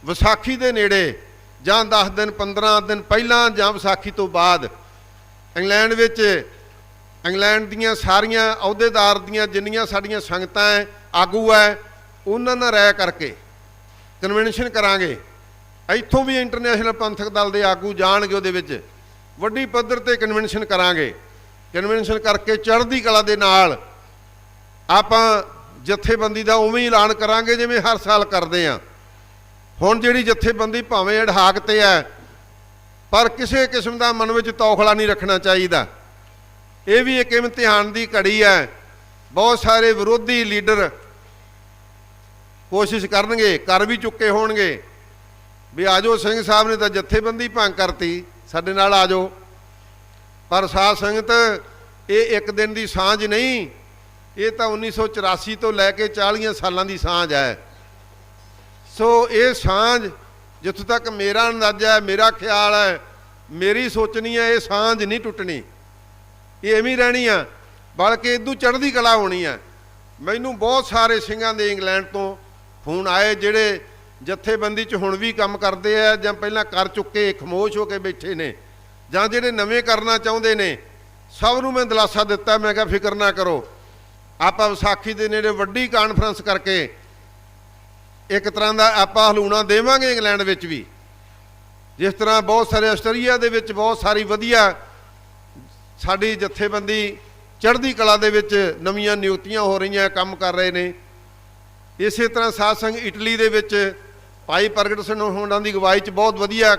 ਵਿਸਾਖੀ ਦੇ ਨੇੜੇ ਜਾਂ 10 ਦਿਨ 15 ਦਿਨ ਪਹਿਲਾਂ ਜਾਂ ਵਿਸਾਖੀ ਤੋਂ ਬਾਅਦ ਇੰਗਲੈਂਡ ਦੀਆਂ ਸਾਰੀਆਂ ਅਹੁਦੇਦਾਰ ਦੀਆਂ ਜਿੰਨੀਆਂ ਸਾਡੀਆਂ ਸੰਗਤਾਂ ਹੈ, ਆਗੂ ਹੈ, ਉਹਨਾਂ ਨਾਲ ਰਾਇ ਕਰਕੇ ਕਨਵੈਨਸ਼ਨ ਕਰਾਂਗੇ। ਇੱਥੋਂ ਵੀ ਇੰਟਰਨੈਸ਼ਨਲ ਪੰਥਕ ਦਲ ਦੇ ਆਗੂ ਜਾਣਗੇ, ਉਹਦੇ ਵਿੱਚ ਵੱਡੀ ਪੱਧਰ ਤੇ ਕਨਵੈਨਸ਼ਨ ਕਰਾਂਗੇ। ਕਨਵੈਨਸ਼ਨ ਕਰਕੇ ਚੜ੍ਹਦੀ ਕਲਾ ਦੇ ਨਾਲ ਆਪਾਂ ਜਥੇਬੰਦੀ ਦਾ ਉਵੇਂ ਹੀ ਐਲਾਨ ਕਰਾਂਗੇ ਜਿਵੇਂ ਹਰ ਸਾਲ ਕਰਦੇ ਹਾਂ। ਹੁਣ ਜਿਹੜੀ ਜਥੇਬੰਦੀ ਭਾਵੇਂ ਅਡਹਾਕ ਤੇ ਹੈ, ਪਰ ਕਿਸੇ ਕਿਸਮ ਦਾ ਮਨ ਵਿੱਚ ਤੌਖਲਾ ਨਹੀਂ ਰੱਖਣਾ ਚਾਹੀਦਾ। ਇਹ ਵੀ ਇੱਕ ਇਮਤਿਹਾਨ ਦੀ ਘੜੀ ਹੈ। ਬਹੁਤ ਸਾਰੇ ਵਿਰੋਧੀ ਲੀਡਰ ਕੋਸ਼ਿਸ਼ ਕਰਨਗੇ, ਕਰ ਵੀ ਚੁੱਕੇ ਹੋਣਗੇ, ਵੀ ਆਜੋ ਸਿੰਘ ਸਾਹਿਬ ਨੇ ਤਾਂ ਜਥੇਬੰਦੀ ਭੰਗ ਕਰਤੀ, ਸਾਡੇ ਨਾਲ ਆਜੋ। ਪਰ ਸਾਧ ਸੰਗਤ, ਇਹ ਇੱਕ ਦਿਨ ਦੀ ਸਾਂਝ ਨਹੀਂ, ਇਹ ਤਾਂ 1984 ਤੋਂ ਲੈ ਕੇ 40 ਸਾਲਾਂ ਦੀ ਸਾਂਝ ਹੈ। ਸੋ ਇਹ ਸਾਂਝ, ਜਿੱਥੋਂ ਤੱਕ ਮੇਰਾ ਅੰਦਾਜ਼ਾ ਹੈ, ਮੇਰਾ ਖਿਆਲ ਹੈ, ਮੇਰੀ ਸੋਚਣੀ ਹੈ, ਇਹ ਸਾਂਝ ਨਹੀਂ ਟੁੱਟਣੀ, ਇਹ ਐਵੇਂ ਹੀ ਰਹਿਣੀ ਆ, ਬਲਕਿ ਇਦੋਂ ਚੜ੍ਹਦੀ ਕਲਾ ਹੋਣੀ ਆ। ਮੈਨੂੰ ਬਹੁਤ ਸਾਰੇ ਸਿੰਘਾਂ ਦੇ ਇੰਗਲੈਂਡ ਤੋਂ ਫੋਨ ਆਏ ਜਿਹੜੇ ਜਥੇਬੰਦੀ 'ਚ ਹੁਣ ਵੀ ਕੰਮ ਕਰਦੇ ਆ ਜਾਂ ਪਹਿਲਾਂ ਕਰ ਚੁੱਕੇ, ਖਾਮੋਸ਼ ਹੋ ਕੇ ਬੈਠੇ ਨੇ, ਜਾਂ ਜਿਹੜੇ ਨਵੇਂ ਕਰਨਾ ਚਾਹੁੰਦੇ ਨੇ। ਸਭ ਨੂੰ ਮੈਂ ਦਿਲਾਸਾ ਦਿੱਤਾ, ਮੈਂ ਕਿਹਾ ਫਿਕਰ ਨਾ ਕਰੋ, ਆਪਾਂ ਵਿਸਾਖੀ ਦੇ ਨੇੜੇ ਵੱਡੀ ਕਾਨਫਰੰਸ ਕਰਕੇ ਇੱਕ ਤਰ੍ਹਾਂ ਦਾ ਆਪਾਂ ਹਲੂਣਾ ਦੇਵਾਂਗੇ ਇੰਗਲੈਂਡ ਵਿੱਚ ਵੀ, ਜਿਸ ਤਰ੍ਹਾਂ ਬਹੁਤ ਸਾਰੇ ਆਸਟ੍ਰੇਲੀਆ ਦੇ ਵਿੱਚ ਬਹੁਤ ਸਾਰੀ ਵਧੀਆ ਸਾਡੀ ਜਥੇਬੰਦੀ ਚੜ੍ਹਦੀ ਕਲਾ ਦੇ ਵਿੱਚ ਨਵੀਆਂ ਨਿਯੁਕਤੀਆਂ ਹੋ ਰਹੀਆਂ, ਕੰਮ ਕਰ ਰਹੇ ਨੇ। ਇਸੇ ਤਰ੍ਹਾਂ ਸਾਧ ਸੰਗ ਇਟਲੀ ਦੇ ਵਿੱਚ ਭਾਈ ਪ੍ਰਗਟ ਸਿੰਘ ਹੋਂਡਾਂ ਦੀ ਅਗਵਾਈ 'ਚ ਬਹੁਤ ਵਧੀਆ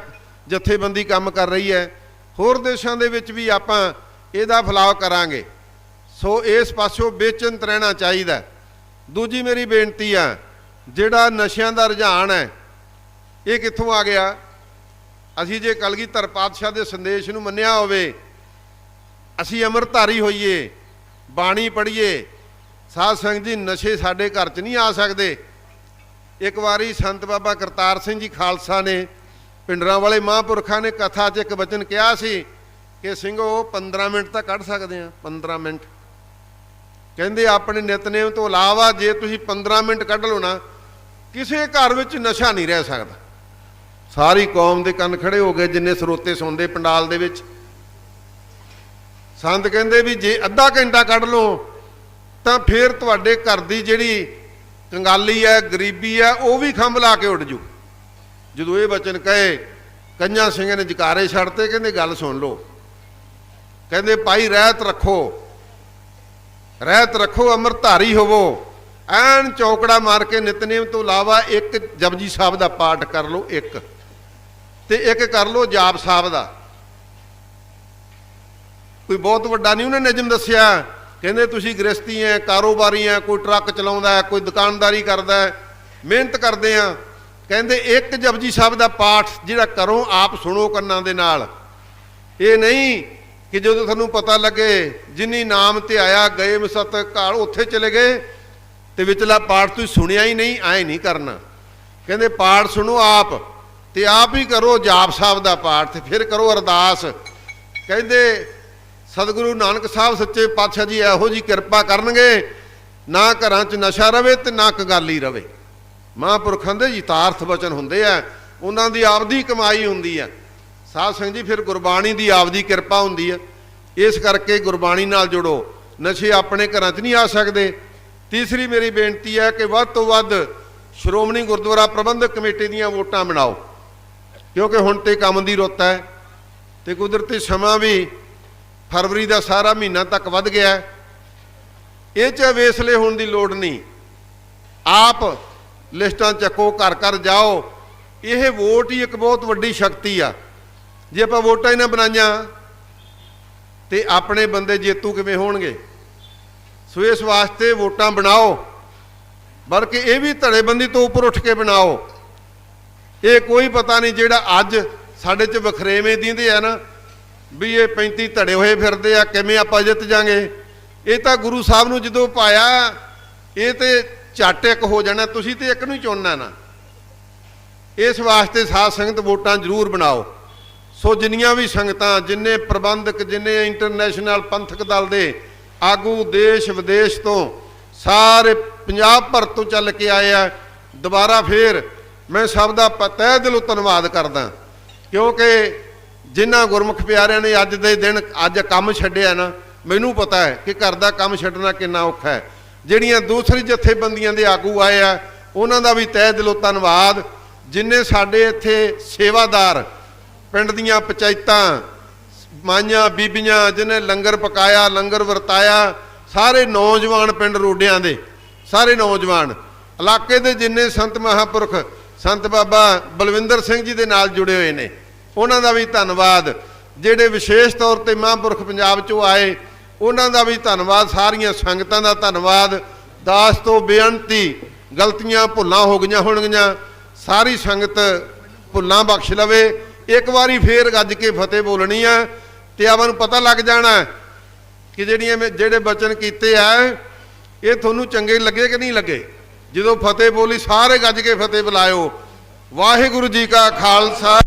ਜਥੇਬੰਦੀ ਕੰਮ ਕਰ ਰਹੀ ਹੈ। ਹੋਰ ਦੇਸ਼ਾਂ ਦੇ ਵਿੱਚ ਵੀ ਆਪਾਂ ਇਹਦਾ ਫੈਲਾਅ ਕਰਾਂਗੇ। ਸੋ ਇਸ ਪਾਸਿਓਂ ਬੇਚਿੰਤ ਰਹਿਣਾ ਚਾਹੀਦਾ। ਦੂਜੀ ਮੇਰੀ ਬੇਨਤੀ ਆ, ਜਿਹੜਾ ਨਸ਼ਿਆਂ ਦਾ ਰੁਝਾਨ ਹੈ, ਇਹ ਕਿੱਥੋਂ ਆ ਗਿਆ? ਅਸੀਂ ਜੇ ਕਲਗੀਧਰ ਪਾਤਸ਼ਾਹ ਦੇ ਸੰਦੇਸ਼ ਨੂੰ ਮੰਨਿਆ ਹੋਵੇ, ਅਸੀਂ ਅੰਮ੍ਰਿਤਧਾਰੀ ਹੋਈਏ, ਬਾਣੀ ਪੜ੍ਹੀਏ, ਸਾਧ ਸੰਗਤ ਜੀ, ਨਸ਼ੇ ਸਾਡੇ ਘਰ 'ਚ ਨਹੀਂ ਆ ਸਕਦੇ। ਇੱਕ ਵਾਰੀ ਸੰਤ ਬਾਬਾ ਕਰਤਾਰ ਸਿੰਘ ਜੀ ਖਾਲਸਾ ਨੇ, ਪਿੰਡਰਾਂ ਵਾਲੇ ਮਹਾਂਪੁਰਖਾਂ ਨੇ ਕਥਾ 'ਚ ਇੱਕ ਬਚਨ ਕਿਹਾ ਸੀ ਕਿ ਸਿੰਘੋ 15 ਮਿੰਟ ਤਾਂ ਕੱਢ ਸਕਦੇ ਆ, 15 ਮਿੰਟ। ਕਹਿੰਦੇ ਆਪਣੇ ਨਿਤਨੇਮ ਤੋਂ ਇਲਾਵਾ ਜੇ ਤੁਸੀਂ 15 ਮਿੰਟ ਕੱਢ ਲਓ ਨਾ, ਕਿਸੇ ਘਰ ਵਿੱਚ ਨਸ਼ਾ ਨਹੀਂ ਰਹਿ ਸਕਦਾ। ਸਾਰੀ ਕੌਮ ਦੇ ਕੰਨ ਖੜੇ ਹੋ ਗਏ ਜਿੰਨੇ ਸਰੋਤੇ ਸੁਣਦੇ ਪੰਡਾਲ ਦੇ ਵਿੱਚ। ਸੰਤ ਕਹਿੰਦੇ ਵੀ ਜੇ ਅੱਧਾ ਘੰਟਾ ਕੱਢ ਲਓ ਤਾਂ ਫਿਰ ਤੁਹਾਡੇ ਘਰ ਦੀ ਜਿਹੜੀ ਕੰਗਾਲੀ ਹੈ, ਗਰੀਬੀ ਹੈ, ਉਹ ਵੀ ਖੰਭ ਲਾ ਕੇ ਉੱਡ ਜੂ। ਜਦੋਂ ਇਹ ਬਚਨ ਕਹੇ, ਕੰਨਿਆ ਸਿੰਘਾਂ ਨੇ ਜਕਾਰੇ ਛੱਡਤੇ, ਕਹਿੰਦੇ ਗੱਲ ਸੁਣ ਲਓ। ਕਹਿੰਦੇ ਭਾਈ ਰਹਿਤ ਰੱਖੋ, ਰਹਿਤ ਰੱਖੋ, ਅੰਮ੍ਰਿਤਧਾਰੀ ਹੋਵੋ, ਐਨ ਚੌਕੜਾ ਮਾਰ ਕੇ ਨਿਤਨੇਮ ਤੋਂ ਇਲਾਵਾ ਇੱਕ ਜਪਜੀ ਸਾਹਿਬ ਦਾ ਪਾਠ ਕਰ ਲਓ, ਇੱਕ ਤੇ ਇੱਕ ਕਰ ਲਓ ਜਾਪ ਸਾਹਿਬ ਦਾ। ਕੋਈ ਬਹੁਤ ਵੱਡਾ ਨਹੀਂ ਉਹਨੇ ਨਿਯਮ ਦੱਸਿਆ। ਕਹਿੰਦੇ ਤੁਸੀਂ ਗ੍ਰਸਤੀ ਹੈ, ਕਾਰੋਬਾਰੀ ਹੈ, ਕੋਈ ਟਰੱਕ ਚਲਾਉਂਦਾ ਹੈ, ਕੋਈ ਦੁਕਾਨਦਾਰੀ ਕਰਦਾ ਹੈ, ਮਿਹਨਤ ਕਰਦੇ ਆ। ਕਹਿੰਦੇ ਇੱਕ ਜਪਜੀ ਸਾਹਿਬ ਦਾ ਪਾਠ ਜਿਹੜਾ ਕਰੋ, ਆਪ ਸੁਣੋ ਕੰਨਾਂ ਦੇ ਨਾਲ। ਇਹ ਨਹੀਂ ਕਿ ਜਦੋਂ ਤੁਹਾਨੂੰ ਪਤਾ ਲੱਗੇ ਜਿਨੀ ਨਾਮ ਤੇ ਆਇਆ ਗਏ ਮਸਤ ਘਰ ਉੱਥੇ ਚਲੇ ਗਏ ਤੇ ਵਿਚਲਾ ਪਾਠ ਤੁਸੀਂ ਸੁਣਿਆ ਹੀ ਨਹੀਂ, ਐਂ ਨਹੀਂ ਕਰਨਾ। ਕਹਿੰਦੇ ਪਾਠ ਸੁਣੋ ਆਪ ਤੇ ਆਪ ਹੀ ਕਰੋ ਜਾਪ ਸਾਹਿਬ ਦਾ ਪਾਠ ਤੇ ਫਿਰ ਕਰੋ ਅਰਦਾਸ। ਕਹਿੰਦੇ ਸਤਿਗੁਰੂ ਨਾਨਕ ਸਾਹਿਬ ਸੱਚੇ ਪਾਤਸ਼ਾਹ ਜੀ ਇਹੋ ਜੀ ਕਿਰਪਾ ਕਰਨਗੇ, ਨਾ ਘਰਾਂ 'ਚ ਨਸ਼ਾ ਰਵੇ ਤੇ ਨਾ ਕੰਗਾਲੀ ਰਵੇ। ਮਹਾਂਪੁਰਖਾਂ ਦੇ ਯਥਾਰਥ ਬਚਨ ਹੁੰਦੇ ਆ, ਉਹਨਾਂ ਦੀ ਆਪਦੀ ਕਮਾਈ ਹੁੰਦੀ ਆ। ਸਾਧ ਸੰਗਤ ਜੀ ਫਿਰ ਗੁਰਬਾਣੀ ਦੀ ਆਪਦੀ ਕਿਰਪਾ ਹੁੰਦੀ ਆ। ਇਸ ਕਰਕੇ ਗੁਰਬਾਣੀ ਨਾਲ ਜੁੜੋ, ਨਸ਼ੇ ਆਪਣੇ ਘਰਾਂ 'ਚ ਨਹੀਂ ਆ ਸਕਦੇ। ਤੀਸਰੀ ਮੇਰੀ ਬੇਨਤੀ ਹੈ ਕਿ ਵੱਧ ਤੋਂ ਵੱਧ ਸ਼੍ਰੋਮਣੀ ਗੁਰਦੁਆਰਾ ਪ੍ਰਬੰਧਕ ਕਮੇਟੀ ਦੀਆਂ ਵੋਟਾਂ ਬਣਾਓ, ਕਿਉਂਕਿ ਹੁਣ ਤੇ ਕੰਮ ਦੀ ਰੁੱਤ ਹੈ ਤੇ ਕੁਦਰਤੀ ਸਮਾਂ ਵੀ ਫਰਵਰੀ ਦਾ ਸਾਰਾ ਮਹੀਨਾ ਤੱਕ ਵੱਧ ਗਿਆ। ਇਹ 'ਚ ਵੇਸਲੇ ਹੋਣ ਦੀ ਲੋੜ ਨਹੀਂ। ਆਪ ਲਿਸਟਾਂ ਚੱਕੋ, ਘਰ ਘਰ ਜਾਓ। ਇਹ ਵੋਟ ਹੀ ਇੱਕ ਬਹੁਤ ਵੱਡੀ ਸ਼ਕਤੀ ਆ। ਜੇ ਆਪਾਂ ਵੋਟਾਂ ਹੀ ਨਾ ਬਣਾਈਆਂ ਤੇ ਆਪਣੇ ਬੰਦੇ ਜੇਤੂ ਕਿਵੇਂ ਹੋਣਗੇ? ਸੋ ਇਸ ਵਾਸਤੇ ਵੋਟਾਂ ਬਣਾਓ, ਬਲਕਿ ਇਹ ਵੀ ਧੜੇਬੰਦੀ ਤੋਂ ਉੱਪਰ ਉੱਠ ਕੇ ਬਣਾਓ। ਇਹ ਕੋਈ ਪਤਾ ਨਹੀਂ ਜਿਹੜਾ ਅੱਜ ਸਾਡੇ 'ਚ ਵਖਰੇਵੇਂ ਦਿੰਦੇ ਆ ਨਾ ਵੀ ਇਹ 35 ਧੜੇ ਹੋਏ ਫਿਰਦੇ ਆ, ਕਿਵੇਂ ਆਪਾਂ ਜਿੱਤ ਜਾਾਂਗੇ। ਇਹ ਤਾਂ ਗੁਰੂ ਸਾਹਿਬ ਨੂੰ ਜਦੋਂ ਪਾਇਆ ਇਹ ਤੇ ਝੱਟ ਇੱਕ ਹੋ ਜਾਣਾ, ਤੁਸੀਂ ਤੇ ਇੱਕ ਨੂੰ ਹੀ ਚੁਣਨਾ ਨਾ। ਇਸ ਵਾਸਤੇ ਸਾਧ ਸੰਗਤ ਵੋਟਾਂ ਜ਼ਰੂਰ ਬਣਾਓ। ਸੋ ਜਿੰਨੀਆਂ ਵੀ ਸੰਗਤਾਂ, ਜਿੰਨੇ ਪ੍ਰਬੰਧਕ, ਜਿੰਨੇ ਇੰਟਰਨੈਸ਼ਨਲ ਪੰਥਕ ਦਲ ਦੇ ਆਗੂ ਦੇਸ਼ ਵਿਦੇਸ਼ ਤੋਂ ਸਾਰੇ ਪੰਜਾਬ ਭਰ ਤੋਂ ਚੱਲ ਕੇ ਆਏ ਆ, ਦੁਬਾਰਾ ਫੇਰ ਮੈਂ ਸਭ ਦਾ ਤਹਿ ਦਿਲੋਂ ਧੰਨਵਾਦ ਕਰਦਾ। ਕਿਉਂਕਿ ਜਿਨ੍ਹਾਂ ਗੁਰਮੁਖ ਪਿਆਰਿਆਂ ਨੇ ਅੱਜ ਦੇ ਦਿਨ ਅੱਜ ਕੰਮ ਛੱਡਿਆ ਨਾ, ਮੈਨੂੰ ਪਤਾ ਹੈ ਕਿ ਘਰ ਦਾ ਕੰਮ ਛੱਡਣਾ ਕਿੰਨਾ ਔਖਾ ਹੈ। ਜਿਹੜੀਆਂ ਦੂਸਰੀ ਜਥੇਬੰਦੀਆਂ ਦੇ ਆਗੂ ਆਏ ਆ, ਉਹਨਾਂ ਦਾ ਵੀ ਤਹਿ ਦਿਲੋਂ ਧੰਨਵਾਦ। ਜਿੰਨੇ ਸਾਡੇ ਇੱਥੇ ਸੇਵਾਦਾਰ, ਪਿੰਡ ਦੀਆਂ ਪੰਚਾਇਤਾਂ, ਮਾਈਆਂ ਬੀਬੀਆਂ, ਜਿਹਨੇ ਲੰਗਰ ਪਕਾਇਆ, ਲੰਗਰ ਵਰਤਾਇਆ, ਸਾਰੇ ਨੌਜਵਾਨ ਪਿੰਡ ਰੋਡਿਆਂ ਦੇ, ਸਾਰੇ ਨੌਜਵਾਨ ਇਲਾਕੇ ਦੇ ਜਿੰਨੇ ਸੰਤ ਮਹਾਂਪੁਰਖ, ਸੰਤ ਬਾਬਾ ਬਲਵਿੰਦਰ ਸਿੰਘ ਜੀ ਦੇ ਨਾਲ ਜੁੜੇ ਹੋਏ ਨੇ, ਉਹਨਾਂ ਦਾ ਵੀ ਧੰਨਵਾਦ। ਜਿਹੜੇ ਵਿਸ਼ੇਸ਼ ਤੌਰ ਤੇ ਮਹਾਂਪੁਰਖ ਪੰਜਾਬ 'ਚੋਂ ਆਏ, ਉਹਨਾਂ ਦਾ ਵੀ ਧੰਨਵਾਦ। ਸਾਰੀਆਂ ਸੰਗਤਾਂ ਦਾ ਧੰਨਵਾਦ। ਦਾਸ ਤੋਂ ਬੇਨਤੀ, ਗਲਤੀਆਂ ਭੁੱਲਾਂ ਹੋ ਗਈਆਂ ਹੋਣਗੀਆਂ, ਸਾਰੀ ਸੰਗਤ ਭੁੱਲਾਂ ਬਖਸ਼ ਲਵੇ। ਇੱਕ ਵਾਰੀ ਫੇਰ ਗੱਜ ਕੇ ਫਤਿਹ ਬੋਲਣੀ ਆ ਤੇ ਆਪਾਂ ਨੂੰ ਪਤਾ ਲੱਗ ਜਾਣਾ ਕਿ ਜਿਹੜੇ ਬਚਨ ਕੀਤੇ ਆ ਇਹ ਤੁਹਾਨੂੰ ਚੰਗੇ ਲੱਗੇ ਕਿ ਨਹੀਂ ਲੱਗੇ। ਜਦੋਂ ਫਤਿਹ ਬੋਲੀ ਸਾਰੇ ਗੱਜ ਕੇ ਫਤਿਹ ਬੁਲਾਇਓ। ਵਾਹਿਗੁਰੂ ਜੀ ਕਾ ਖਾਲਸਾ।